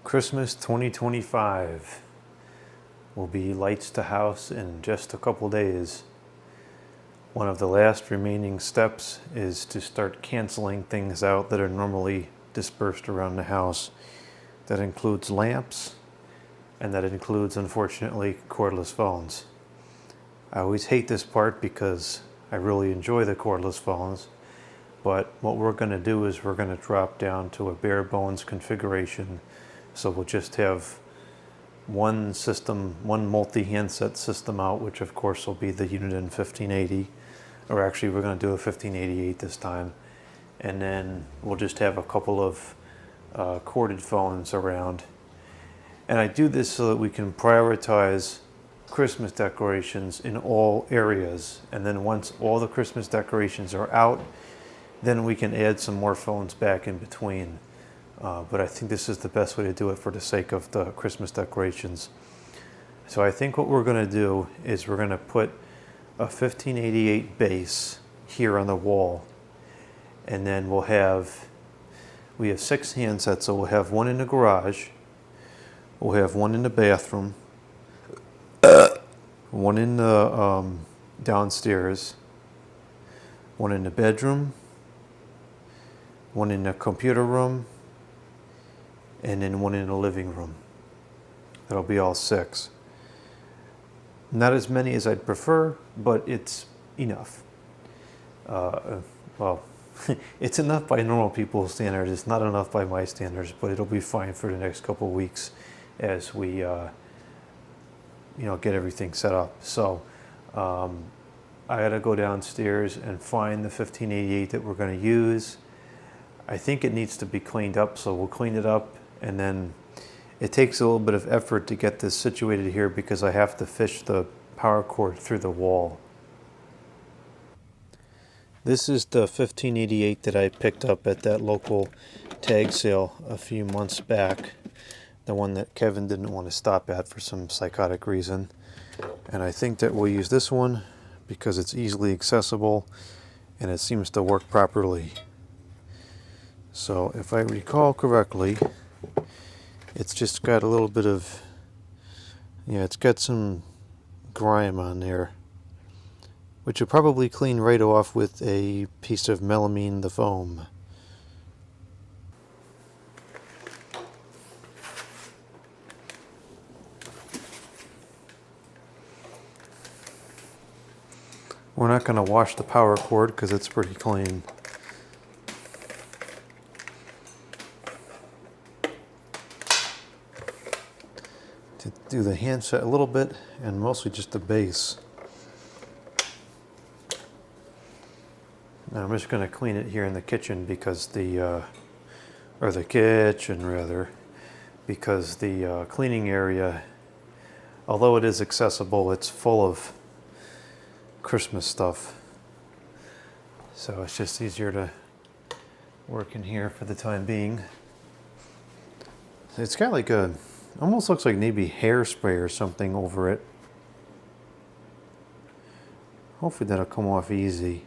Christmas 2025 will be lights to house in just a couple days. One of the last remaining steps is to start canceling things out that are normally dispersed around the house. That includes lamps, and that includes, unfortunately, cordless phones. I always hate this part because I really enjoy the cordless phones, but what we're going to do is we're going to drop down to a bare bones configuration. So we'll just have one system, one multi-handset system out, which of course will be the Uniden 1580, or actually we're going to do a 1588 this time. And then we'll just have a couple of corded phones around. And I do this so that we can prioritize Christmas decorations in all areas. And then once all the Christmas decorations are out, then we can add some more phones back in between. But I think this is the best way to do it for the sake of the Christmas decorations. So I think what we're going to do is we're going to put a 1588 base here on the wall. And then we have 6 handsets, so we'll have one in the garage, we'll have one in the bathroom, one in the downstairs, one in the bedroom, one in the computer room, and then one in the living room. That'll be all 6. Not as many as I'd prefer, but it's enough. Well, it's enough by normal people's standards. It's not enough by my standards, but it'll be fine for the next couple of weeks as we get everything set up. So I gotta go downstairs and find the 1588 that we're going to use. I think it needs to be cleaned up, so we'll clean it up, and then it takes a little bit of effort to get this situated here because I have to fish the power cord through the wall. This is the 1588 that I picked up at that local tag sale a few months back. The one that Kevin didn't want to stop at for some psychotic reason. And I think that we'll use this one because it's easily accessible and it seems to work properly. So if I recall correctly, it's just got a little bit of, it's got some grime on there, which will probably clean right off with a piece of melamine the foam. We're not going to wash the power cord because it's pretty clean. To do the handset a little bit and mostly just the base. Now I'm just going to clean it here in the kitchen because the cleaning area, although it is accessible, it's full of Christmas stuff. So it's just easier to work in here for the time being. It's got like almost looks like maybe hairspray or something over it. Hopefully that'll come off easy.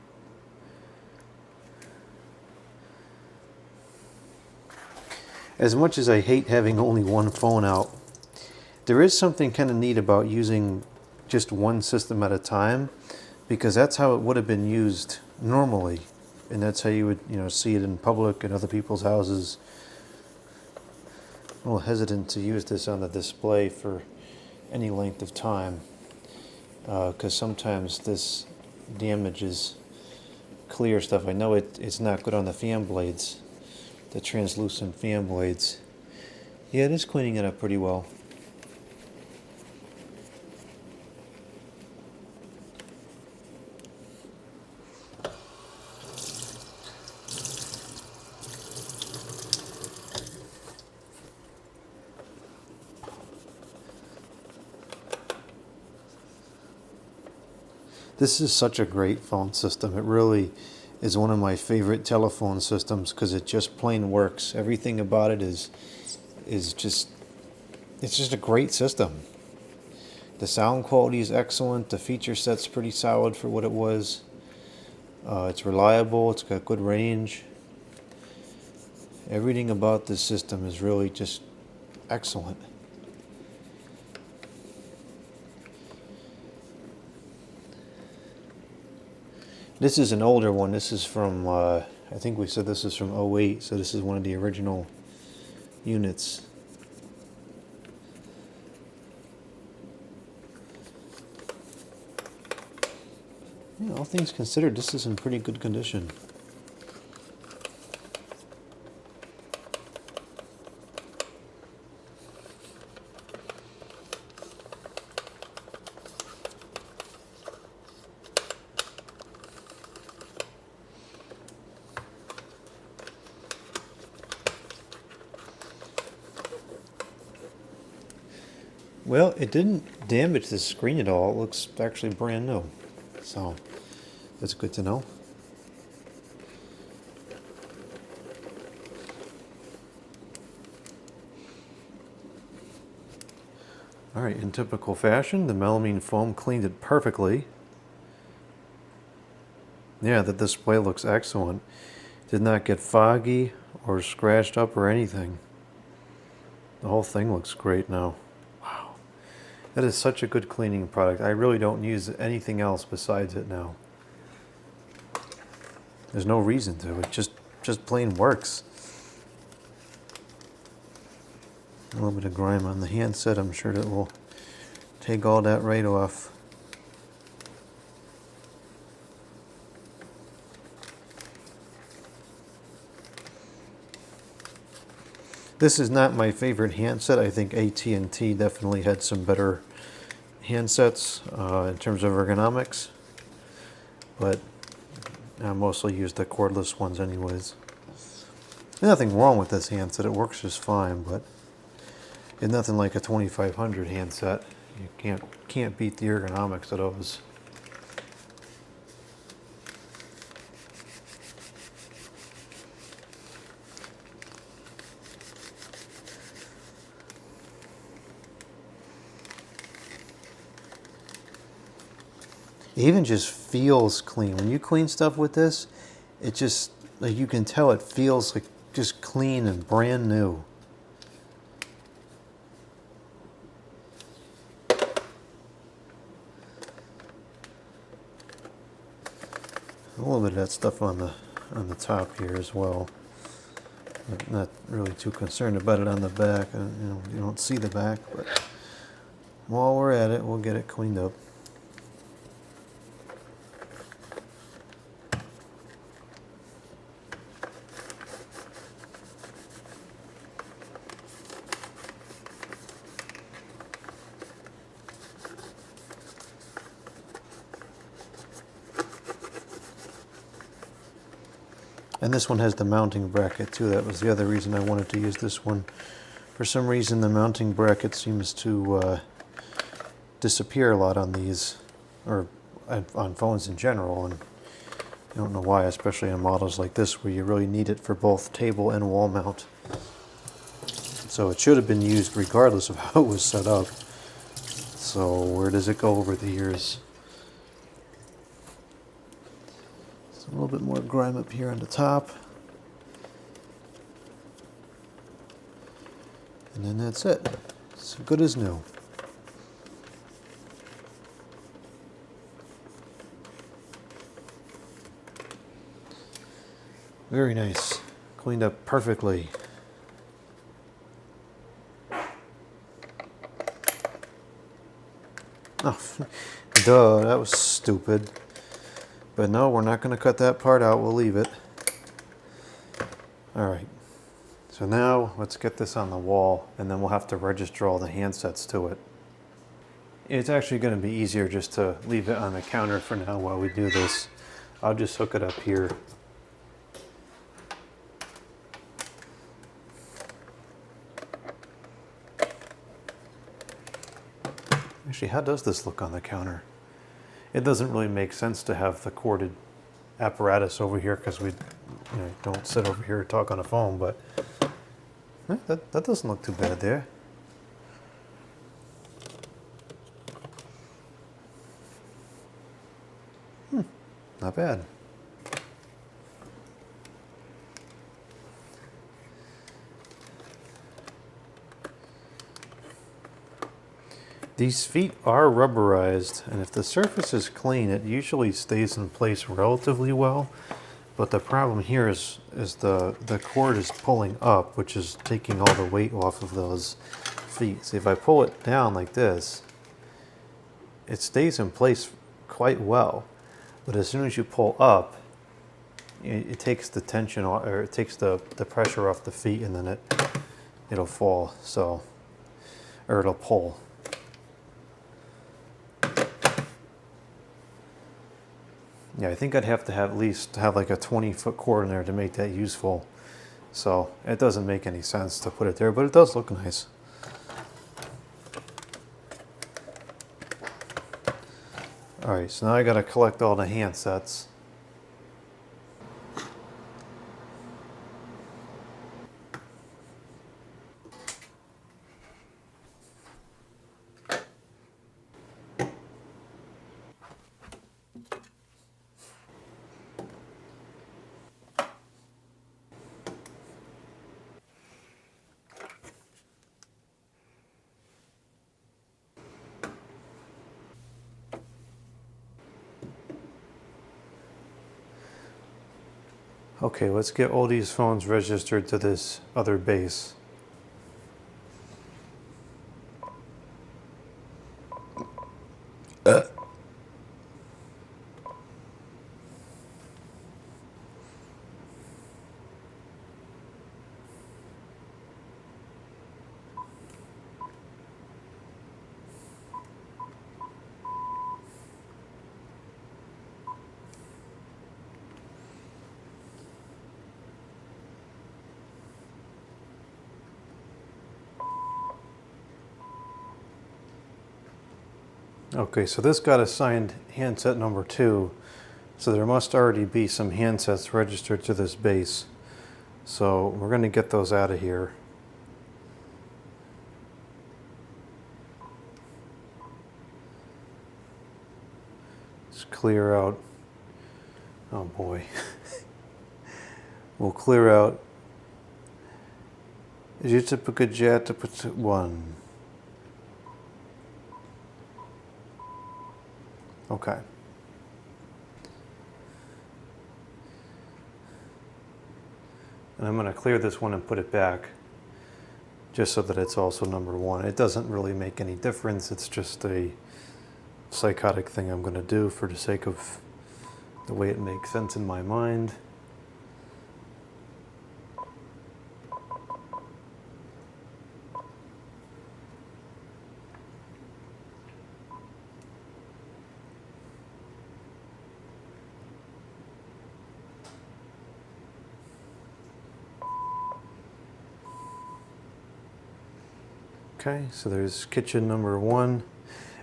As much as I hate having only one phone out, there is something kind of neat about using just one system at a time, because that's how it would have been used normally, and that's how you would see it in public and other people's houses. I'm a little hesitant to use this on the display for any length of time because sometimes this damages clear stuff. I know it's not good on the fan blades, the translucent fan blades. Yeah, it is cleaning it up pretty well. This is such a great phone system. It really is one of my favorite telephone systems because it just plain works. Everything about it is just, it's just a great system. The sound quality is excellent. The feature set's pretty solid for what it was. It's reliable. It's got good range. Everything about this system is really just excellent. This is an older one. This is from, I think we said this is from '08, so this is one of the original units. Yeah, all things considered, this is in pretty good condition. Well, it didn't damage the screen at all. It looks actually brand new. So, that's good to know. Alright, in typical fashion, the melamine foam cleaned it perfectly. Yeah, the display looks excellent. Did not get foggy or scratched up or anything. The whole thing looks great now. Wow. That is such a good cleaning product. I really don't use anything else besides it now. There's no reason to. It just plain works. A little bit of grime on the handset. I'm sure that will take all that right off. This is not my favorite handset. I think AT&T definitely had some better handsets in terms of ergonomics, but I mostly use the cordless ones anyways. There's nothing wrong with this handset. It works just fine, but it's nothing like a 2500 handset. You can't beat the ergonomics of those. It even just feels clean. When you clean stuff with this, it just, like, you can tell it feels like just clean and brand new. A little bit of that stuff on the top here as well. I'm not really too concerned about it on the back. You don't see the back, but while we're at it, we'll get it cleaned up. And this one has the mounting bracket too. That was the other reason I wanted to use this one. For some reason the mounting bracket seems to disappear a lot on these, or on phones in general, and I don't know why, especially on models like this where you really need it for both table and wall mount. So it should have been used regardless of how it was set up. So where does it go over the years? A little bit more grime up here on the top. And then that's it. It's good as new. Very nice. Cleaned up perfectly. Oh, duh, that was stupid. But no, we're not going to cut that part out. We'll leave it. Alright. So now let's get this on the wall, and then we'll have to register all the handsets to it. It's actually going to be easier just to leave it on the counter for now while we do this. I'll just hook it up here. Actually, how does this look on the counter? It doesn't really make sense to have the corded apparatus over here because we don't sit over here and talk on the phone, but that doesn't look too bad there. Not bad. These feet are rubberized, and if the surface is clean, it usually stays in place relatively well. But the problem here is the cord is pulling up, which is taking all the weight off of those feet. See, if I pull it down like this, it stays in place quite well. But as soon as you pull up, it takes the tension off, or it takes the pressure off the feet, and then it'll fall. So, or it'll pull. Yeah, I think I'd have to have at least have like a 20-foot cord in there to make that useful. So it doesn't make any sense to put it there, but it does look nice. All right, so now I gotta collect all the handsets. Okay, let's get all these phones registered to this other base. Okay, so this got assigned handset number 2, so there must already be some handsets registered to this base. So we're going to get those out of here. Let's clear out. Oh boy. We'll clear out. Jet 1. Okay. And I'm going to clear this one and put it back, just so that it's also number 1. It doesn't really make any difference. It's just a psychotic thing I'm going to do for the sake of the way it makes sense in my mind. Okay, so there's kitchen number 1,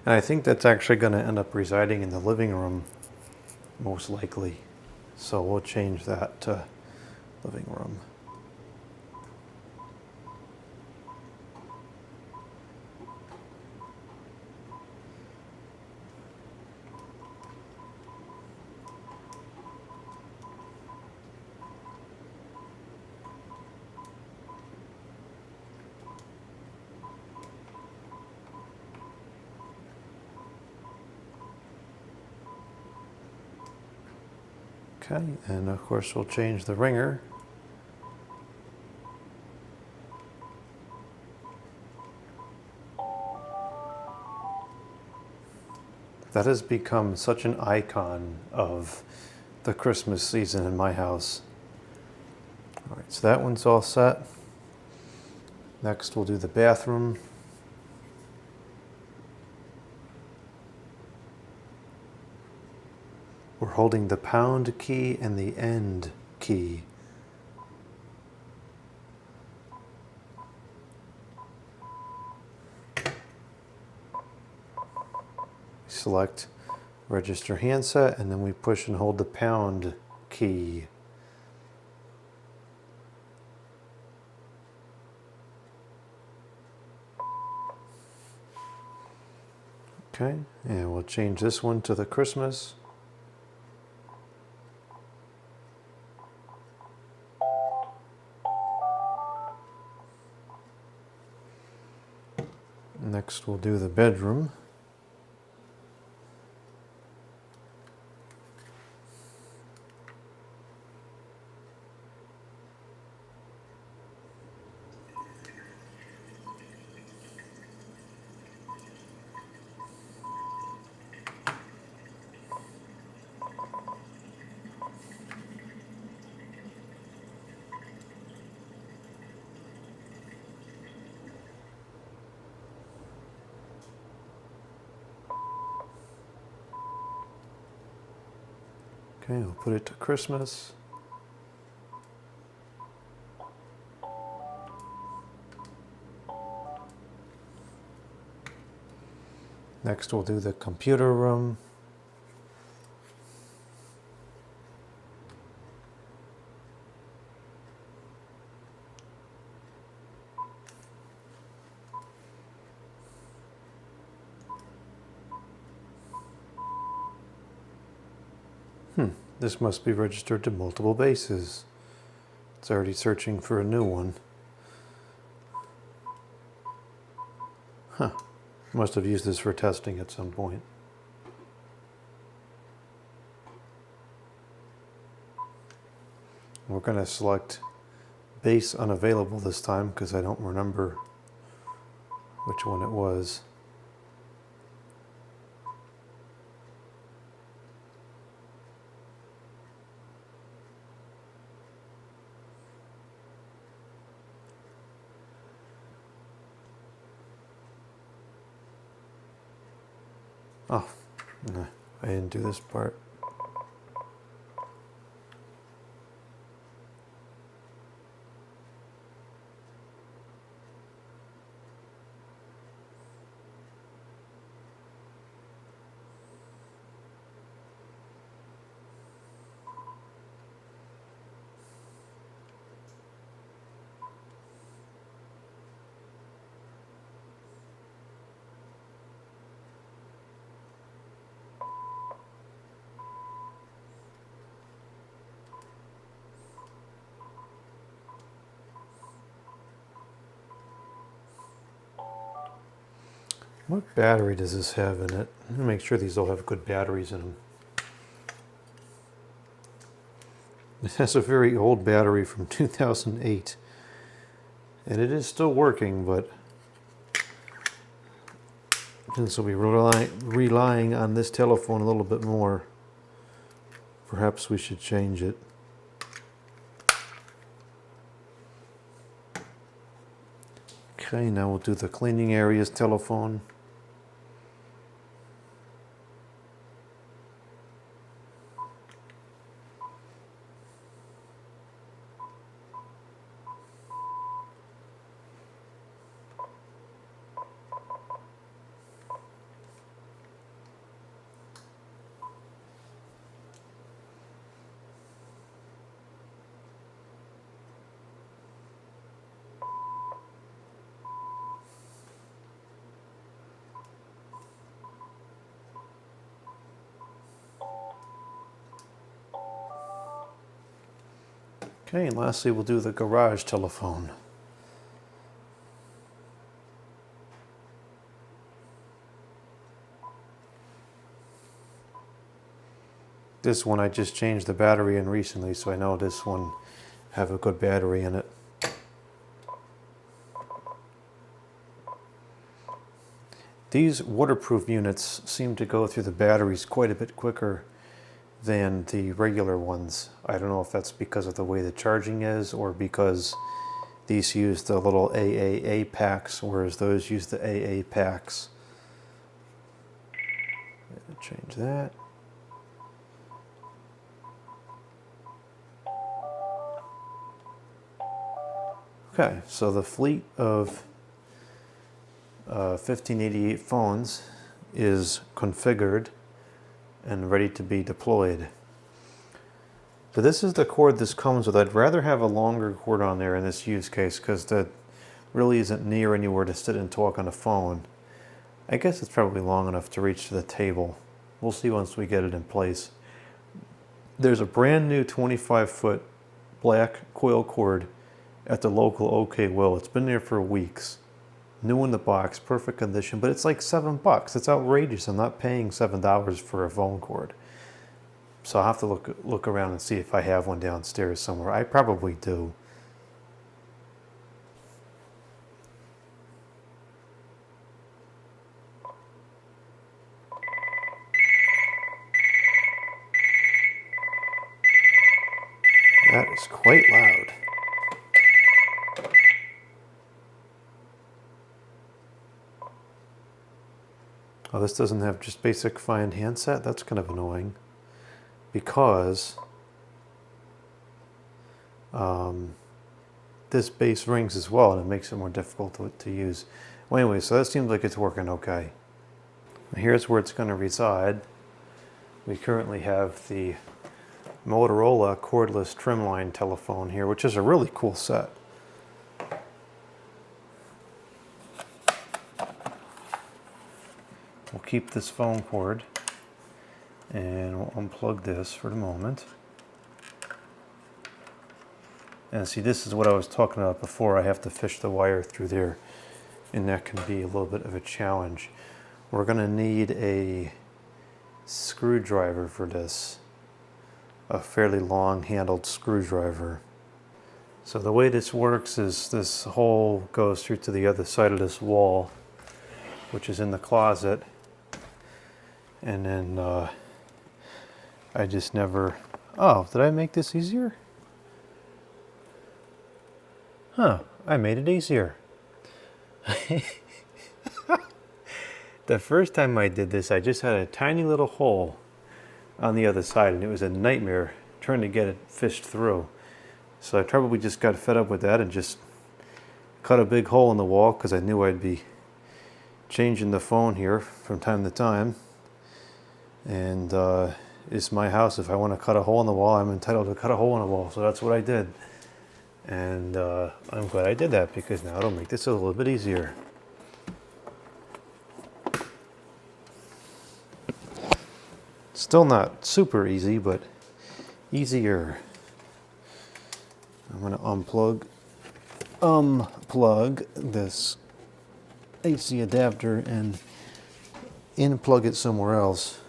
and I think that's actually going to end up residing in the living room, most likely. So we'll change that to living room. Okay, and of course we'll change the ringer. That has become such an icon of the Christmas season in my house. All right, so that one's all set. Next we'll do the bathroom. We're holding the pound key and the end key. Select register handset, and then we push and hold the pound key. Okay, and we'll change this one to the Christmas. Next we'll do the bedroom. Okay, we'll put it to Christmas. Next we'll do the computer room. This must be registered to multiple bases. It's already searching for a new one. Huh. Must have used this for testing at some point. We're going to select base unavailable this time because I don't remember which one it was. Oh, no, I didn't do this part. What battery does this have in it? Let me make sure these all have good batteries in them. It has a very old battery from 2008. And it is still working, but since we'll be relying on this telephone a little bit more, perhaps we should change it. Okay, now we'll do the cleaning areas telephone. Okay, and lastly we'll do the garage telephone. This one I just changed the battery in recently, so I know this one have a good battery in it. These waterproof units seem to go through the batteries quite a bit quicker than the regular ones. I don't know if that's because of the way the charging is or because these use the little AAA packs, whereas those use the AA packs. Change that. Okay, so the fleet of 1588 phones is configured and ready to be deployed. So this is the cord this comes with. I'd rather have a longer cord on there in this use case because that really isn't near anywhere to sit and talk on the phone. I guess it's probably long enough to reach to the table. We'll see once we get it in place. There's a brand new 25-foot black coil cord at the local OK Will. It's been there for weeks. new in the box, perfect condition, but it's like $7. It's outrageous. I'm not paying $7 for a phone cord. So I'll have to look around and see if I have one downstairs somewhere. I probably do. That is quite loud. Oh, this doesn't have just basic find handset? That's kind of annoying. Because this base rings as well, and it makes it more difficult to use. Well, anyway, so that seems like it's working okay. Here's where it's going to reside. We currently have the Motorola cordless trimline telephone here, which is a really cool set. We'll keep this phone cord and we'll unplug this for the moment. And see, this is what I was talking about before. I have to fish the wire through there, and that can be a little bit of a challenge. We're going to need a screwdriver for this, a fairly long handled screwdriver. So the way this works is this hole goes through to the other side of this wall, which is in the closet. And then I just never... Oh, did I make this easier? Huh, I made it easier. The first time I did this, I just had a tiny little hole on the other side, and it was a nightmare trying to get it fished through. So I probably just got fed up with that and just cut a big hole in the wall, because I knew I'd be changing the phone here from time to time. And it's my house. If I want to cut a hole in the wall, I'm entitled to cut a hole in the wall. So that's what I did. And I'm glad I did that, because now it'll make this a little bit easier. Still not super easy, but easier. I'm going to unplug this AC adapter and in-plug it somewhere else,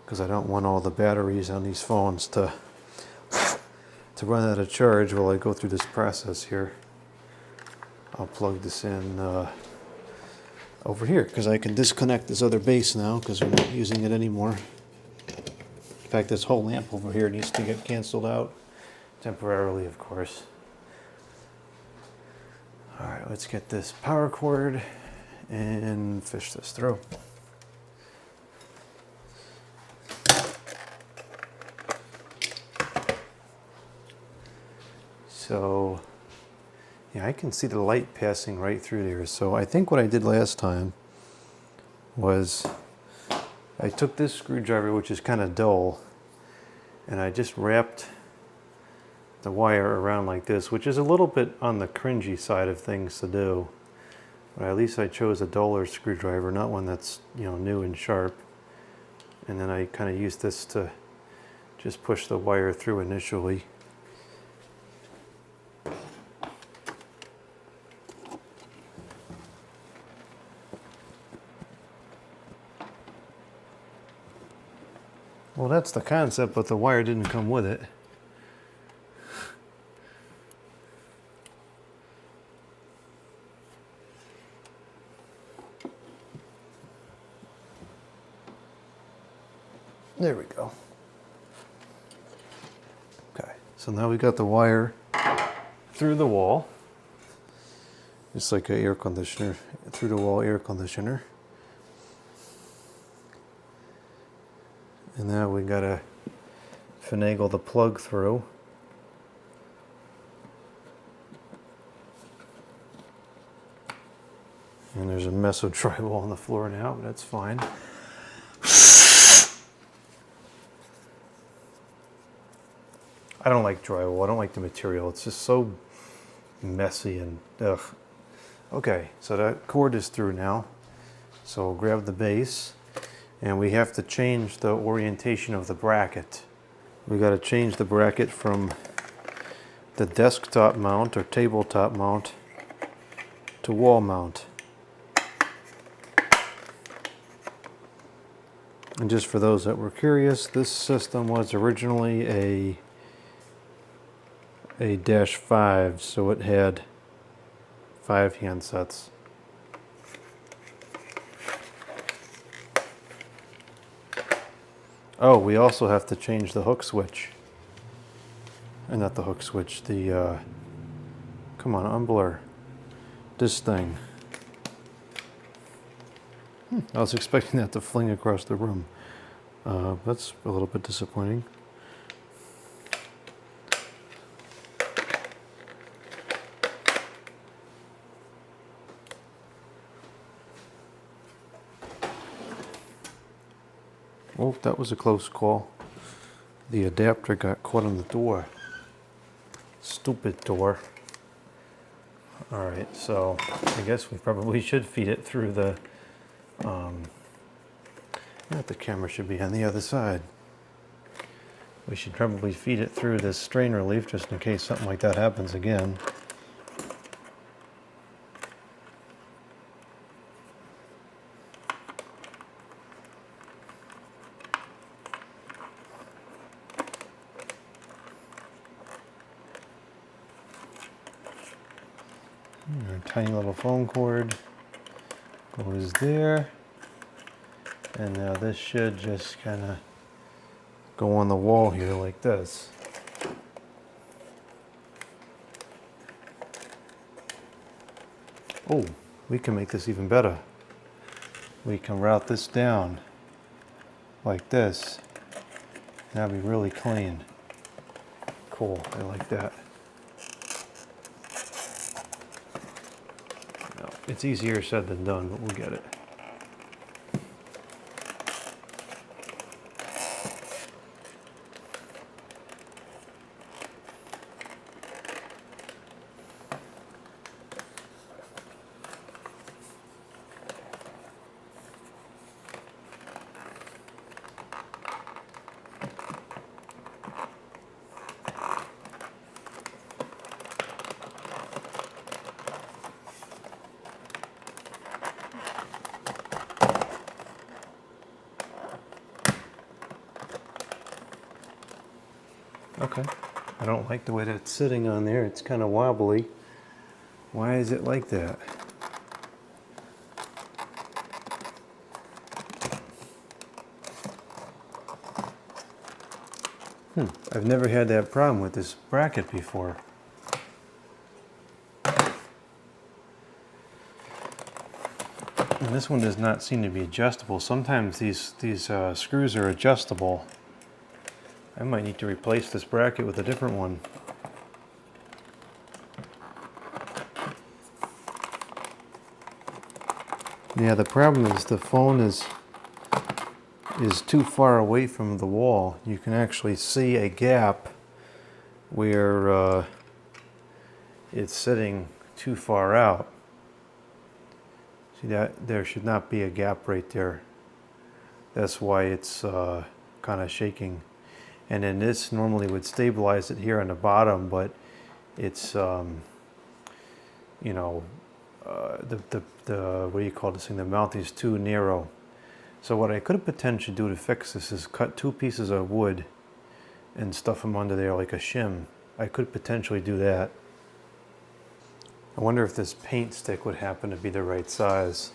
because I don't want all the batteries on these phones to run out of charge while I go through this process here. I'll plug this in over here, because I can disconnect this other base now, because we're not using it anymore. In fact, this whole lamp over here needs to get canceled out, temporarily of course. Alright, let's get this power cord and fish this through. So, yeah, I can see the light passing right through there. So I think what I did last time was I took this screwdriver, which is kind of dull, and I just wrapped the wire around like this, which is a little bit on the cringy side of things to do. But at least I chose a duller screwdriver, not one that's, you know, new and sharp. And then I kind of used this to just push the wire through initially. Well, that's the concept, but the wire didn't come with it. There we go. Okay, so now we got the wire through the wall. It's like an air conditioner, through the wall air conditioner. And now we gotta finagle the plug through. And there's a mess of drywall on the floor now, but that's fine. I don't like drywall. I don't like the material. It's just so messy and ugh. Okay, so that cord is through now. So we'll grab the base. And we have to change the orientation of the bracket. We got to change the bracket from the desktop mount or tabletop mount to wall mount. And just for those that were curious, this system was originally a dash 5, so it had 5 handsets. Oh, we also have to change the hook switch. Not the hook switch, the, come on, unblur. This thing. I was expecting that to fling across the room. That's a little bit disappointing. Oh, that was a close call. The adapter got caught on the door. Stupid door. Alright, so I guess we probably should feed it through the... the camera should be on the other side. We should probably feed it through this strain relief just in case something like that happens again. Our tiny little phone cord goes there, and now this should just kind of go on the wall here like this. Oh, we can make this even better. We can route this down like this. That'd be really clean. Cool, I like that. It's easier said than done, but we'll get it. Okay, I don't like the way that's sitting on there. It's kind of wobbly. Why is it like that? I've never had that problem with this bracket before. And this one does not seem to be adjustable. Sometimes these screws are adjustable. I might need to replace this bracket with a different one. Yeah, the problem is the phone is too far away from the wall. You can actually see a gap where it's sitting too far out. See that? There should not be a gap right there. That's why it's kind of shaking. And then this normally would stabilize it here on the bottom, but it's, you know, the what do you call this thing? The mouth is too narrow. So what I could potentially do to fix this is cut 2 pieces of wood and stuff them under there like a shim. I could potentially do that. I wonder if this paint stick would happen to be the right size.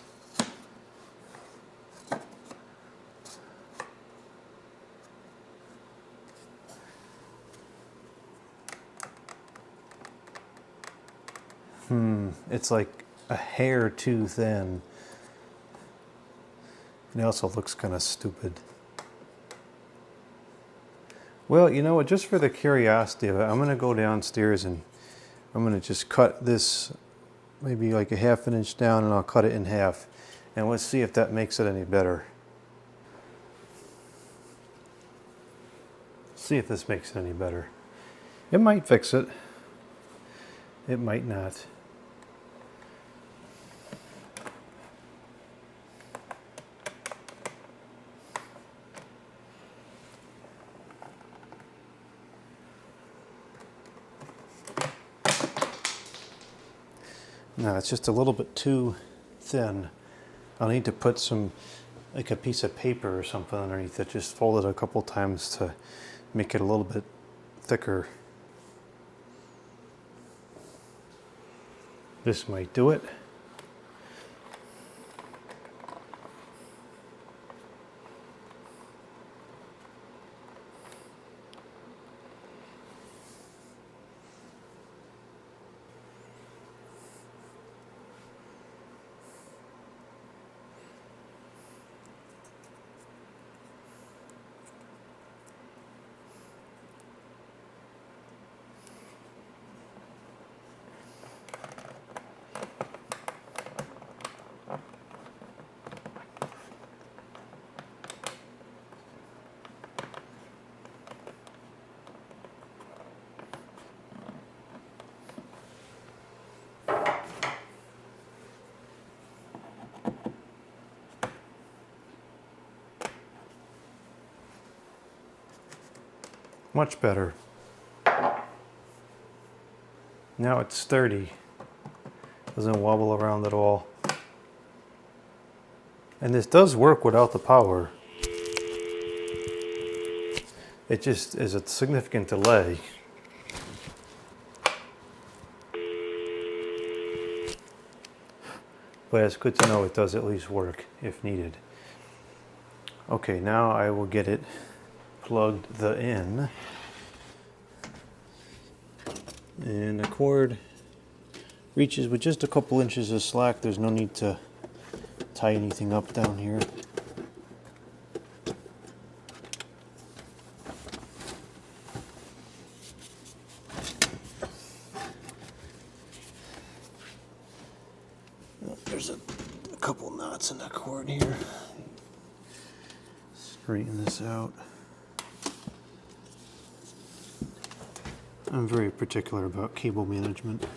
It's like a hair too thin. And it also looks kind of stupid. Well, you know what, just for the curiosity of it, I'm going to go downstairs and I'm going to just cut this maybe like a ½ an inch down, and I'll cut it in half. And let's see if that makes it any better. See if this makes it any better. It might fix it. It might not. No, it's just a little bit too thin. I'll need to put some, like a piece of paper or something underneath it, just fold it a couple times to make it a little bit thicker. This might do it. Much better. Now it's sturdy. Doesn't wobble around at all. And this does work without the power. It just is a significant delay. But it's good to know it does at least work if needed. Okay, now I will get it plugged in. And the cord reaches with just a couple inches of slack. There's no need to tie anything up down here. There's a couple knots in the cord here. Straighten this out. I'm very particular about cable management.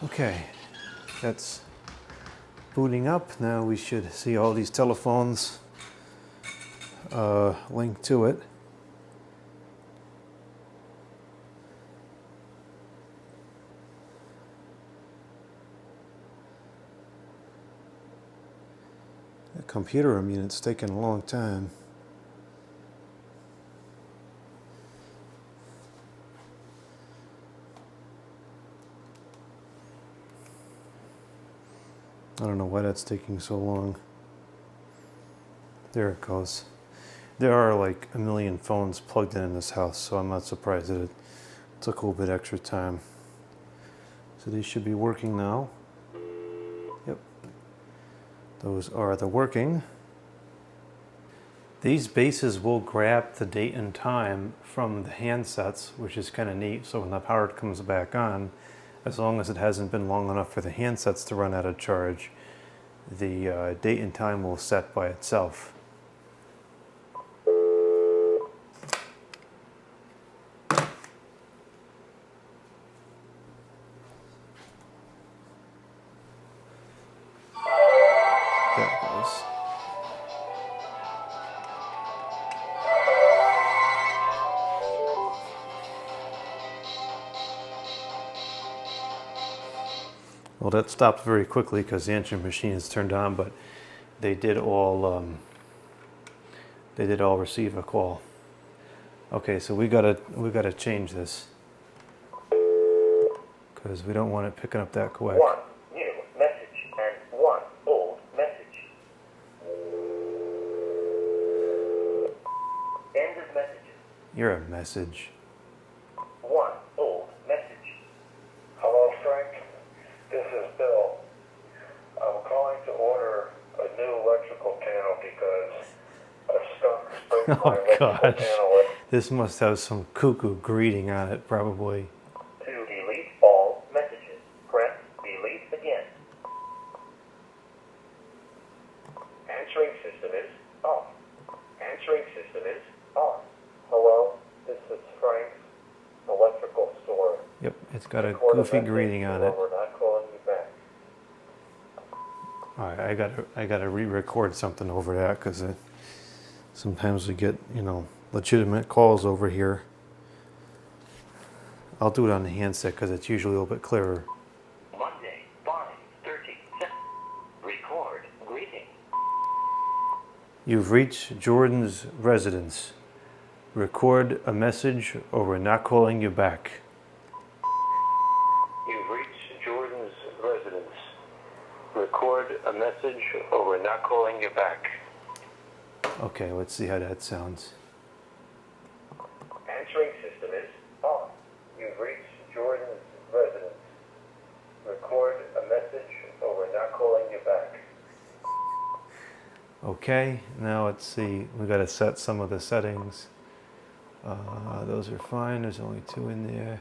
Okay, that's booting up. Now we should see all these telephones linked to it. The computer, I mean, it's taken a long time. I don't know why that's taking so long. There it goes. There are like a million phones plugged in this house, so I'm not surprised that it took a little bit extra time. So these should be working now. Yep. Those are the working. These bases will grab the date and time from the handsets, which is kind of neat. So when the power comes back on, as long as it hasn't been long enough for the handsets to run out of charge, the date and time will set by itself. There it goes. Well, that stopped very quickly because the answering machine is turned on, but they did all receive a call. Okay, so we gotta change this because we don't want it picking up that quick. One new message and one old message. End of messages. You're a message. One old message. Hello, Frank. This is Bill. I'm calling to order a new electrical panel because a skunk sprayed my Oh electrical gosh, panel this must have some cuckoo greeting on it, probably. to delete all messages. Press delete again. Answering system is off. Answering system is on. Hello, this is Frank's electrical store. Yep, it's got a Record goofy message, greeting on or it. we're not calling you back. All right, I gotta re-record something over that because sometimes we get, you know, legitimate calls over here. I'll do it on the handset because it's usually a little bit clearer. You've reached Jordan's residence. Record a message or we're not calling you back. You've reached Jordan's residence. Record a message or we're not calling you back. Okay, let's see how that sounds. Answering system is on. You've reached Jordan's residence. Record a message or we're not calling you back. Okay, now let's see. We got to set some of the settings. Those are fine. There's only 2 in there.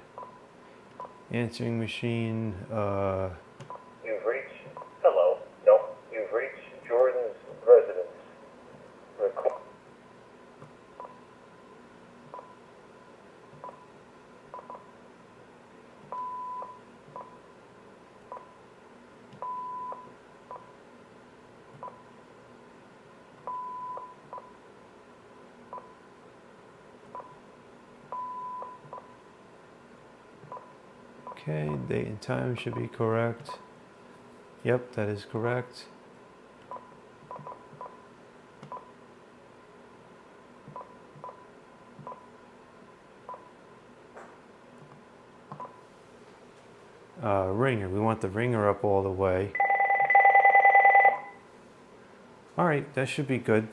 Answering machine. You've reached. Hello. No. You've reached Jordan's residence. Record. Okay, date and time should be correct. Yep, that is correct. Ringer, we want the ringer up all the way. All right, that should be good.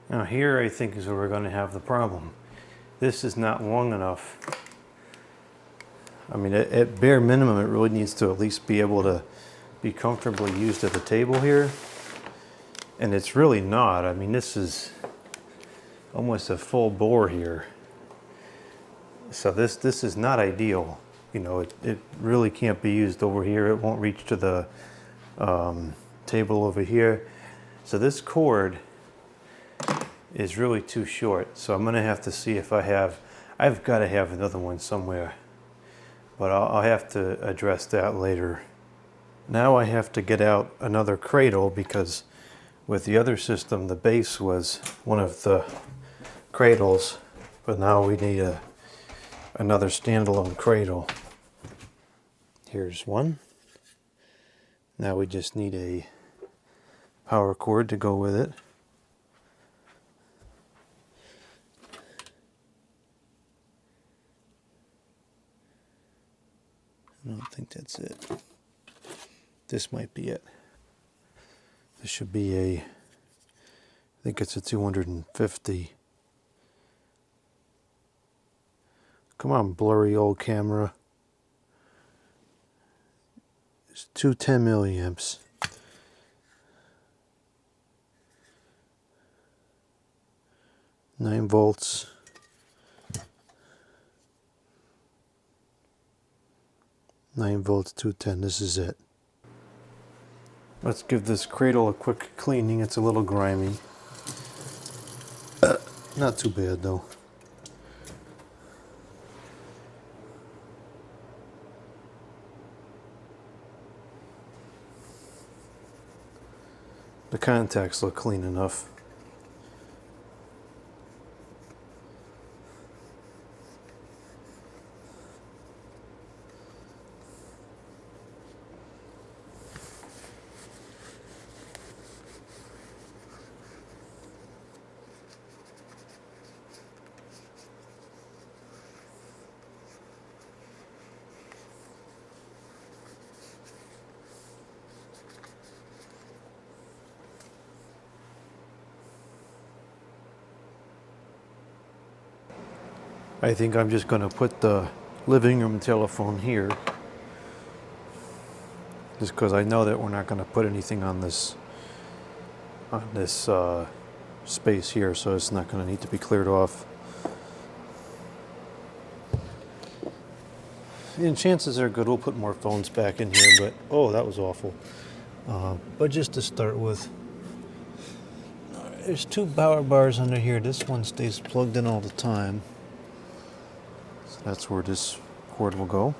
Now here I think is where we're going to have the problem. This is not long enough. I mean, at bare minimum, it really needs to at least be able to be comfortably used at the table here. And it's really not. I mean, this is almost a full bore here. So this is not ideal. You know, it really can't be used over here. It won't reach to the table over here. So this cord is really too short. So I'm gonna have to see if I've got to have another one somewhere. But I'll have to address that later. Now I have to get out another cradle because with the other system, the base was one of the cradles, but now we need another standalone cradle. Here's one. Now we just need a power cord to go with it. I don't think that's it. This might be it. This should be I think it's a 250. Come on, blurry old camera. It's 210 milliamps. Nine volts. Nine volts, 210. This is it. Let's give this cradle a quick cleaning. It's a little grimy. Not too bad though. The contacts look clean enough. I think I'm just going to put the living room telephone here. Just because I know that we're not going to put anything on this space here, so it's not going to need to be cleared off. And chances are good we'll put more phones back in here, but oh, that was awful. But just to start with, there's 2 power bars under here. This one stays plugged in all the time. So that's where this cord will go.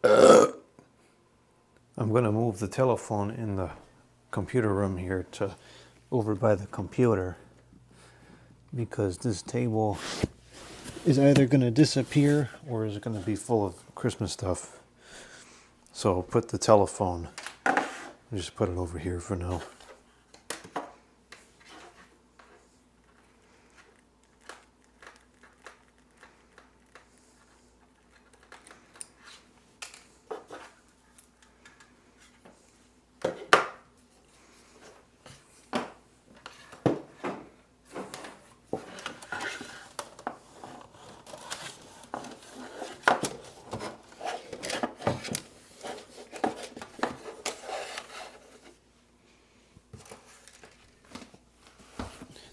I'm going to move the telephone in the computer room here to over by the computer, because this table is either going to disappear or is going to be full of Christmas stuff. So I'll put the telephone, just put it over here for now.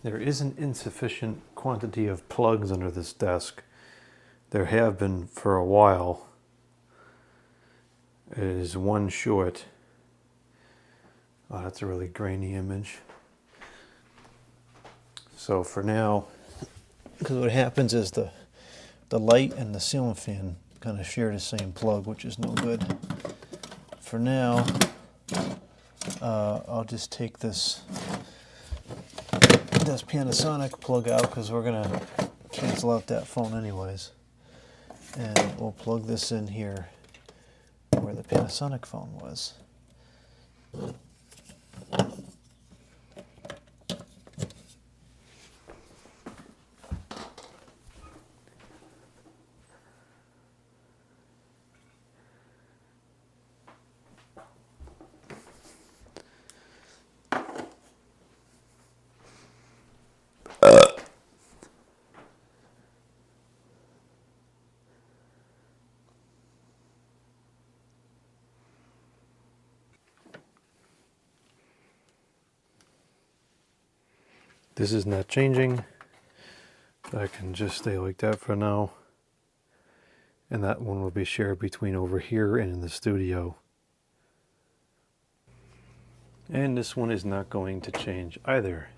There is an insufficient quantity of plugs under this desk. There have been for a while. It is one short. Oh, that's a really grainy image. So for now, because what happens is the light and the ceiling fan kind of share the same plug, which is no good. For now, I'll just take this Panasonic plug out, because we're going to cancel out that phone anyways. And we'll plug this in here where the Panasonic phone was. This is not changing. That can just stay like that for now. And that one will be shared between over here and in the studio. And this one is not going to change either.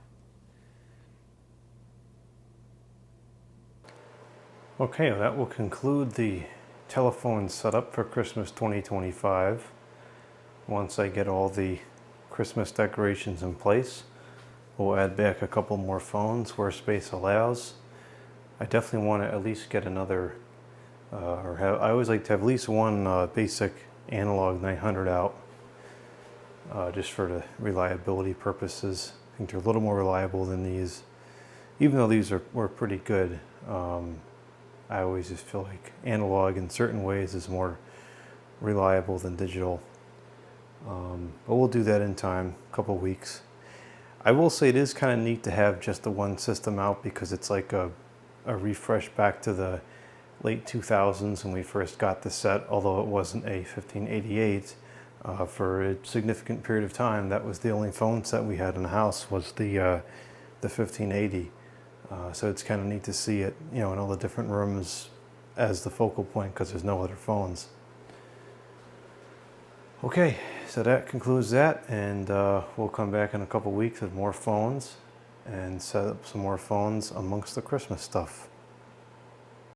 Okay, that will conclude the telephone setup for Christmas 2025. Once I get all the Christmas decorations in place, we'll add back a couple more phones where space allows. I definitely want to at least get another, I always like to have at least one basic analog 900 out, just for the reliability purposes. I think they're a little more reliable than these. Even though these were pretty good, I always just feel like analog in certain ways is more reliable than digital. But we'll do that in time, a couple weeks. I will say it is kind of neat to have just the one system out, because it's like a refresh back to the late 2000s when we first got the set, although it wasn't a 1588. For a significant period of time, that was the only phone set we had in the house, was the 1580. So it's kind of neat to see it, in all the different rooms as the focal point, because there's no other phones. Okay, so that concludes that, and we'll come back in a couple weeks with more phones and set up some more phones amongst the Christmas stuff.